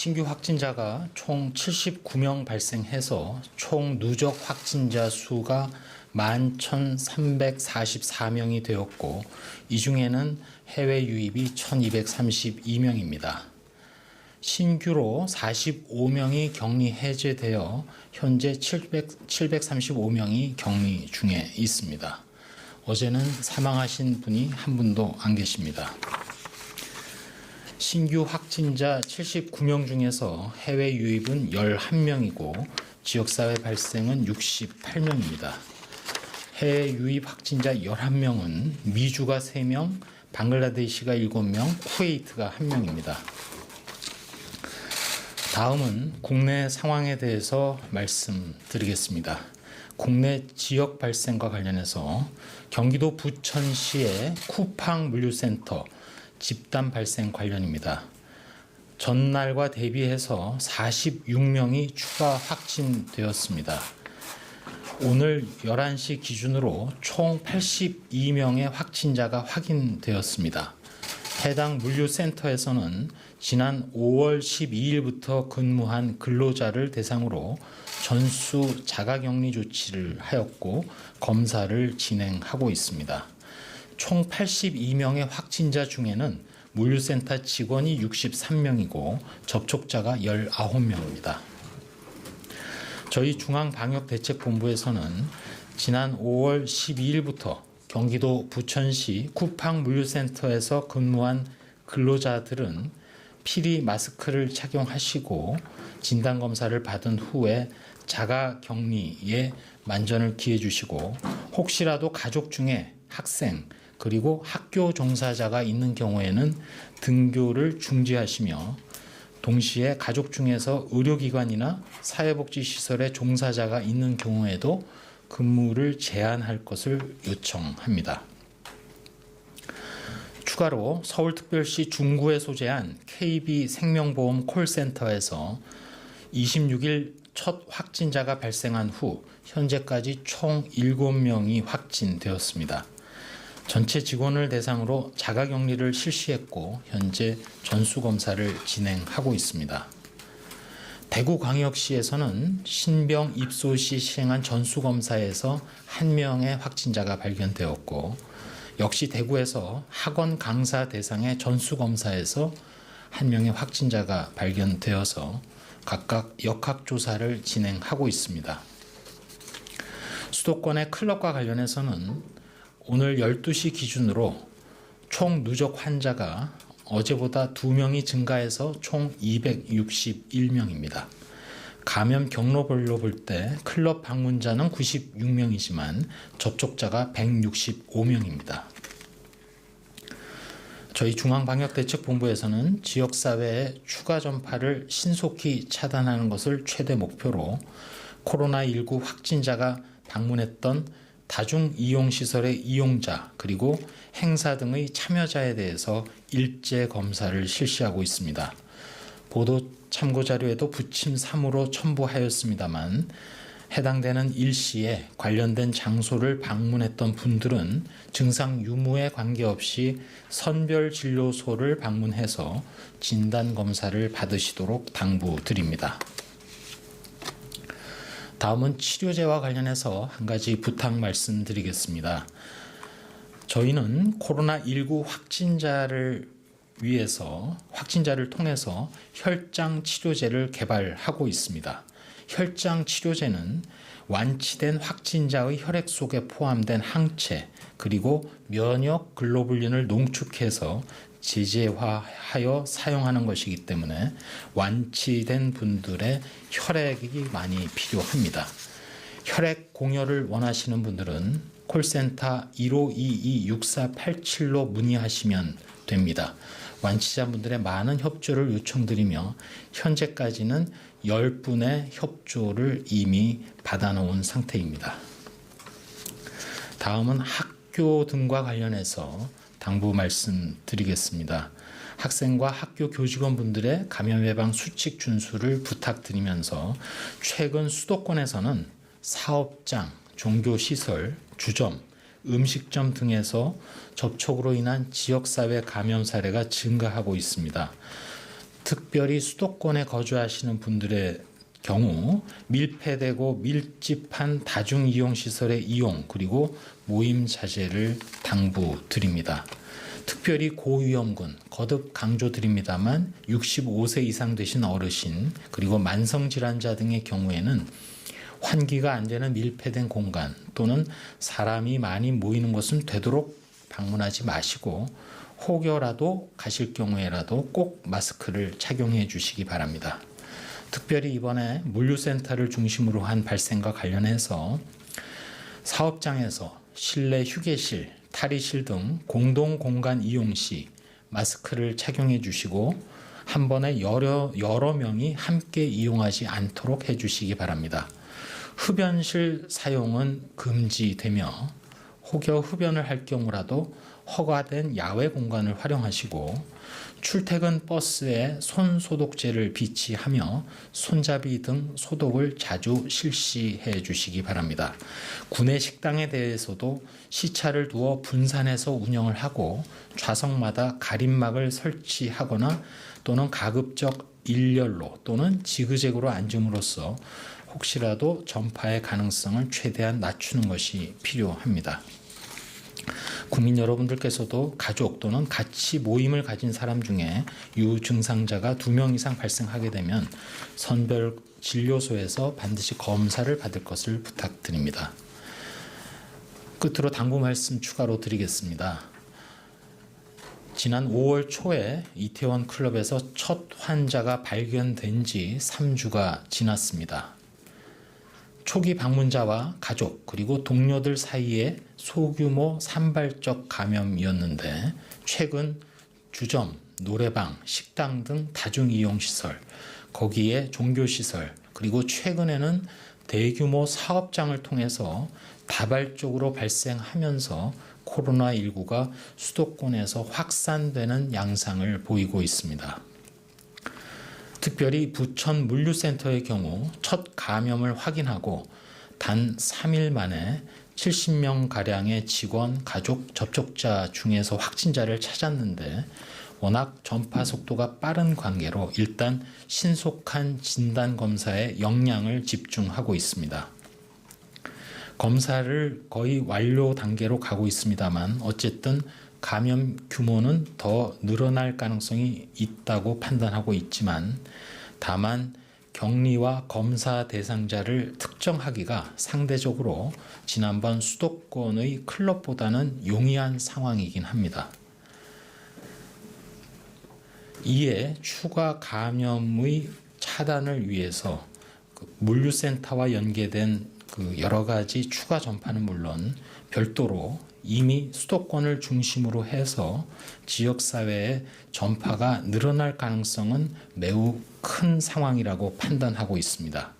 신규 확진자가 총 79명 발생해서 총 누적 확진자 수가 11,344명이 되었고, 이 중에는 해외 유입이 1,232명입니다. 신규로 45명이 격리 해제되어 현재 735명이 격리 중에 있습니다. 어제는 사망하신 분이 한 분도 안 계십니다. 신규 확진자 79명 중에서 해외 유입은 11명이고 지역사회 발생은 68명입니다. 해외 유입 확진자 11명은 미주가 3명, 방글라데시가 7명, 쿠웨이트가 1명입니다. 다음은 국내 상황에 대해서 말씀드리겠습니다. 국내 지역 발생과 관련해서 경기도 부천시의 쿠팡 물류센터 집단 발생 관련입니다. 전날과 대비해서 46명이 추가 확진되었습니다. 오늘 11시 기준으로 총 82명의 확진자가 확인되었습니다. 해당 물류센터에서는 지난 5월 12일부터 근무한 근로자를 대상으로 전수 자가격리 조치를 하였고 검사를 진행하고 있습니다. 총 82명의 확진자 중에는 물류센터 직원이 63명이고 접촉자가 19명입니다. 저희 중앙방역대책본부에서는 지난 5월 12일부터 경기도 부천시 쿠팡 물류센터에서 근무한 근로자들은 필히 마스크를 착용하시고 진단검사를 받은 후에 자가격리에 만전을 기해 주시고, 혹시라도 가족 중에 학생 그리고 학교 종사자가 있는 경우에는 등교를 중지하시며, 동시에 가족 중에서 의료기관이나 사회복지시설의 종사자가 있는 경우에도 근무를 제한할 것을 요청합니다. 추가로 서울특별시 중구에 소재한 KB생명보험 콜센터에서 26일 첫 확진자가 발생한 후 현재까지 총 7명이 확진되었습니다. 전체 직원을 대상으로 자가격리를 실시했고 현재 전수검사를 진행하고 있습니다. 대구광역시에서는 신병 입소 시 시행한 전수검사에서 1명의 확진자가 발견되었고, 역시 대구에서 학원 강사 대상의 전수검사에서 1명의 확진자가 발견되어서 각각 역학조사를 진행하고 있습니다. 수도권의 클럽과 관련해서는 오늘 12시 기준으로 총 누적 환자가 어제보다 2명이 증가해서 총 261명입니다. 감염 경로별로 볼 때 클럽 방문자는 96명이지만 접촉자가 165명입니다. 저희 중앙방역대책본부에서는 지역사회의 추가 전파를 신속히 차단하는 것을 최대 목표로 코로나19 확진자가 방문했던 다중이용시설의 이용자 그리고 행사 등의 참여자에 대해서 일제 검사를 실시하고 있습니다. 보도 참고자료에도 부침 3으로 첨부하였습니다만, 해당되는 일시에 관련된 장소를 방문했던 분들은 증상 유무에 관계없이 선별진료소를 방문해서 진단검사를 받으시도록 당부드립니다. 다음은 치료제와 관련해서 한 가지 부탁 말씀드리겠습니다. 저희는 코로나19 확진자를 통해서 혈장 치료제를 개발하고 있습니다. 혈장 치료제는 완치된 확진자의 혈액 속에 포함된 항체 그리고 면역 글로불린을 농축해서 제제화하여 사용하는 것이기 때문에 완치된 분들의 혈액이 많이 필요합니다. 혈액 공여를 원하시는 분들은 콜센터 1522-6487로 문의하시면 됩니다. 완치자분들의 많은 협조를 요청드리며 현재까지는 10분의 협조를 이미 받아놓은 상태입니다. 다음은 학교 등과 관련해서 당부 말씀드리겠습니다. 학생과 학교 교직원분들의 감염 예방 수칙 준수를 부탁드리면서 최근 수도권에서는 사업장, 종교시설, 주점, 음식점 등에서 접촉으로 인한 지역사회 감염 사례가 증가하고 있습니다. 특별히 수도권에 거주하시는 분들의 경우 밀폐되고 밀집한 다중이용시설의 이용 그리고 모임 자제를 당부드립니다. 특별히 고위험군 거듭 강조드립니다만 65세 이상 되신 어르신 그리고 만성질환자 등의 경우에는 환기가 안 되는 밀폐된 공간 또는 사람이 많이 모이는 곳은 되도록 방문하지 마시고 혹여라도 가실 경우에라도 꼭 마스크를 착용해 주시기 바랍니다. 특별히 이번에 물류센터를 중심으로 한 발생과 관련해서 사업장에서 실내 휴게실, 탈의실 등 공동공간 이용 시 마스크를 착용해 주시고 한 번에 여러 명이 함께 이용하지 않도록 해주시기 바랍니다. 흡연실 사용은 금지되며 혹여 흡연을 할 경우라도 허가된 야외 공간을 활용하시고 출퇴근 버스에 손소독제를 비치하며 손잡이 등 소독을 자주 실시해 주시기 바랍니다. 구내 식당에 대해서도 시차를 두어 분산해서 운영을 하고 좌석마다 가림막을 설치하거나 또는 가급적 일렬로 또는 지그재그로 앉음으로써 혹시라도 전파의 가능성을 최대한 낮추는 것이 필요합니다. 국민 여러분들께서도 가족 또는 같이 모임을 가진 사람 중에 유증상자가 2명 이상 발생하게 되면 선별 진료소에서 반드시 검사를 받을 것을 부탁드립니다. 끝으로 당부 말씀 추가로 드리겠습니다. 지난 5월 초에 이태원 클럽에서 첫 환자가 발견된 지 3주가 지났습니다. 초기 방문자와 가족 그리고 동료들 사이에 소규모 산발적 감염이었는데 최근 주점, 노래방, 식당 등 다중이용시설, 거기에 종교시설 그리고 최근에는 대규모 사업장을 통해서 다발적으로 발생하면서 코로나19가 수도권에서 확산되는 양상을 보이고 있습니다. 특별히 부천 물류센터의 경우 첫 감염을 확인하고 단 3일 만에 70명가량의 직원, 가족, 접촉자 중에서 확진자를 찾았는데 워낙 전파 속도가 빠른 관계로 일단 신속한 진단검사에 역량을 집중하고 있습니다. 검사를 거의 완료 단계로 가고 있습니다만 어쨌든 감염 규모는 더 늘어날 가능성이 있다고 판단하고 있지만 다만 격리와 검사 대상자를 특정하기가 상대적으로 지난번 수도권의 클럽보다는 용이한 상황이긴 합니다. 이에 추가 감염의 차단을 위해서 물류센터와 연계된 여러 가지 추가 전파는 물론 별도로 이미 수도권을 중심으로 해서 지역사회의 전파가 늘어날 가능성은 매우 큰 상황이라고 판단하고 있습니다.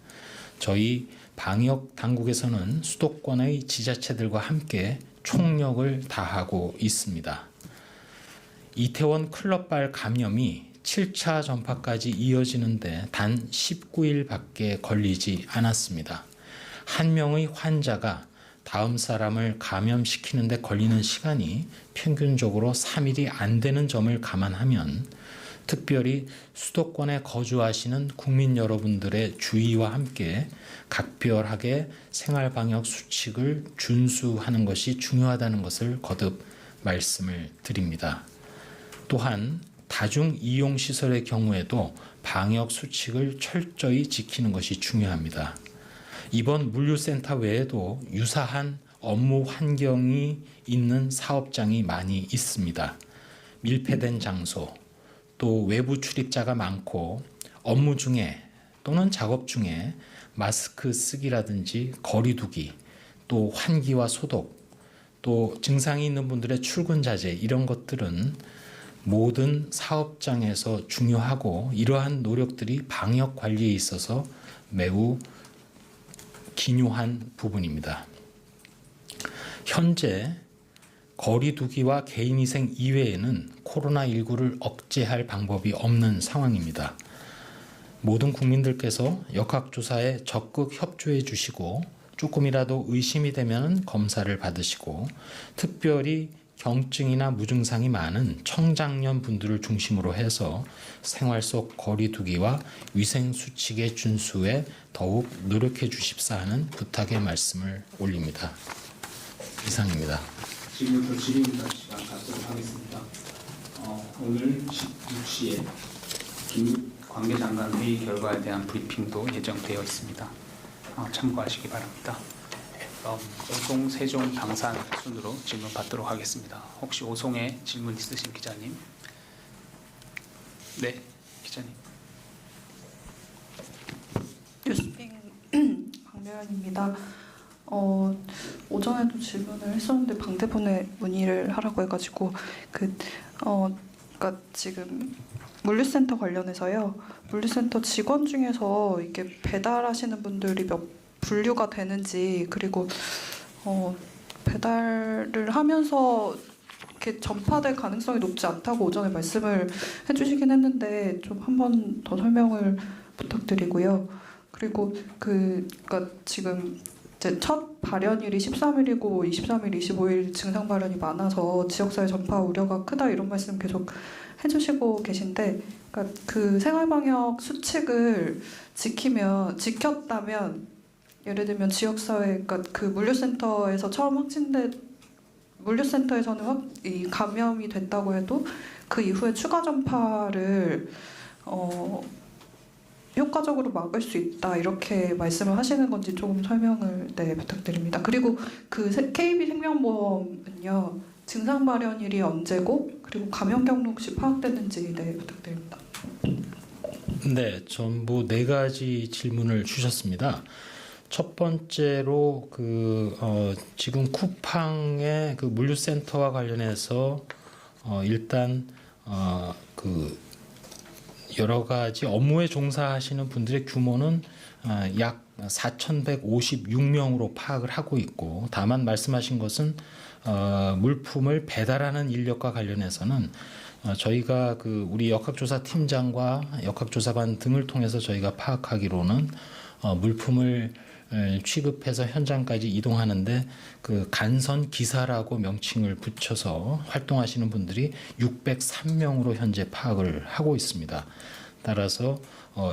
저희 방역 당국에서는 수도권의 지자체들과 함께 총력을 다하고 있습니다. 이태원 클럽발 감염이 7차 전파까지 이어지는데 단 19일밖에 걸리지 않았습니다. 한 명의 환자가 다음 사람을 감염시키는 데 걸리는 시간이 평균적으로 3일이 안 되는 점을 감안하면 특별히 수도권에 거주하시는 국민 여러분들의 주의와 함께 각별하게 생활방역 수칙을 준수하는 것이 중요하다는 것을 거듭 말씀을 드립니다. 또한 다중이용시설의 경우에도 방역 수칙을 철저히 지키는 것이 중요합니다. 이번 물류센터 외에도 유사한 업무 환경이 있는 사업장이 많이 있습니다. 밀폐된 장소, 또 외부 출입자가 많고 업무 중에 또는 작업 중에 마스크 쓰기라든지 거리 두기, 또 환기와 소독, 또 증상이 있는 분들의 출근 자제 이런 것들은 모든 사업장에서 중요하고 이러한 노력들이 방역 관리에 있어서 매우 기묘한 부분입니다. 현재 거리 두기와 개인위생 이외에는 코로나19를 억제할 방법이 없는 상황입니다. 모든 국민들께서 역학조사에 적극 협조해 주시고 조금이라도 의심이 되면 검사를 받으시고 특별히 경증이나 무증상이 많은 청장년 분들을 중심으로 해서 생활 속 거리두기와 위생 수칙의 준수에 더욱 노력해 주십사 하는 부탁의 말씀을 올립니다. 이상입니다. 지금부터 질의응답 시간 갖도록 하겠습니다. 오늘 16시에 긴급 관계장관 회의 결과에 대한 브리핑도 예정되어 있습니다. 참고하시기 바랍니다. 오송, 세종, 당산 순으로 질문 받도록 하겠습니다. 혹시 오송에 질문 있으신 기자님? 네, 기자님. 뉴스핑 강대현입니다. 오전에도 질문을 했었는데 방대본에 문의를 하라고 해가지고 그러니까 지금 물류센터 관련해서요. 물류센터 직원 중에서 이게 배달하시는 분들이 몇 분류가 되는지, 그리고 배달을 하면서 이렇게 전파될 가능성이 높지 않다고 오전에 말씀을 해주시긴 했는데 좀 한 번 더 설명을 부탁드리고요. 그리고 그러니까 지금 이제 첫 발현일이 13일이고 23일, 25일 증상 발현이 많아서 지역사회 전파 우려가 크다 이런 말씀 계속 해주시고 계신데, 그러니까 그 생활방역 수칙을 지켰다면, 예를 들면 지역사회, 그러니까 그 물류센터에서 처음 확진된 물류센터에서는 이 감염이 됐다고 해도 그 이후에 추가 전파를 효과적으로 막을 수 있다 이렇게 말씀을 하시는 건지 조금 설명을 부탁드립니다. 그리고 그 KB생명보험은요, 증상 발현일이 언제고 그리고 감염 경로 혹시 파악됐는지 부탁드립니다. 네, 전부 4가지 질문을 주셨습니다. 첫 번째로 지금 쿠팡의 그 물류센터와 관련해서 일단 여러 가지 업무에 종사하시는 분들의 규모는 약 4,156명으로 파악을 하고 있고, 다만 말씀하신 것은 물품을 배달하는 인력과 관련해서는 저희가 우리 역학조사 팀장과 역학조사관 등을 통해서 저희가 파악하기로는 물품을 취급해서 현장까지 이동하는데 그 간선 기사라고 명칭을 붙여서 활동하시는 분들이 603명으로 현재 파악을 하고 있습니다. 따라서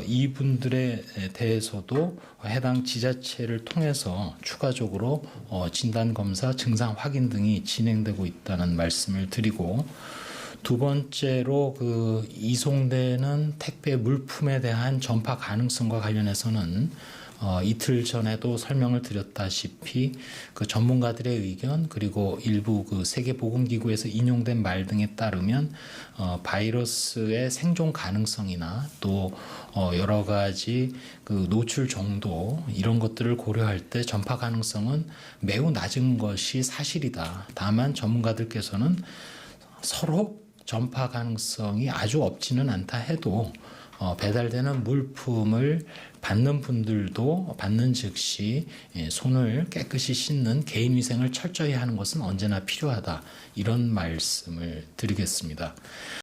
이분들에 대해서도 해당 지자체를 통해서 추가적으로 진단 검사, 증상 확인 등이 진행되고 있다는 말씀을 드리고, 두 번째로 이송되는 택배 물품에 대한 전파 가능성과 관련해서는 이틀 전에도 설명을 드렸다시피 그 전문가들의 의견, 그리고 일부 세계보건기구에서 인용된 말 등에 따르면 바이러스의 생존 가능성이나 또 여러 가지 노출 정도 이런 것들을 고려할 때 전파 가능성은 매우 낮은 것이 사실이다. 다만 전문가들께서는 서로 전파 가능성이 아주 없지는 않다 해도 배달되는 물품을 받는 분들도 받는 즉시 손을 깨끗이 씻는 개인위생을 철저히 하는 것은 언제나 필요하다. 이런 말씀을 드리겠습니다.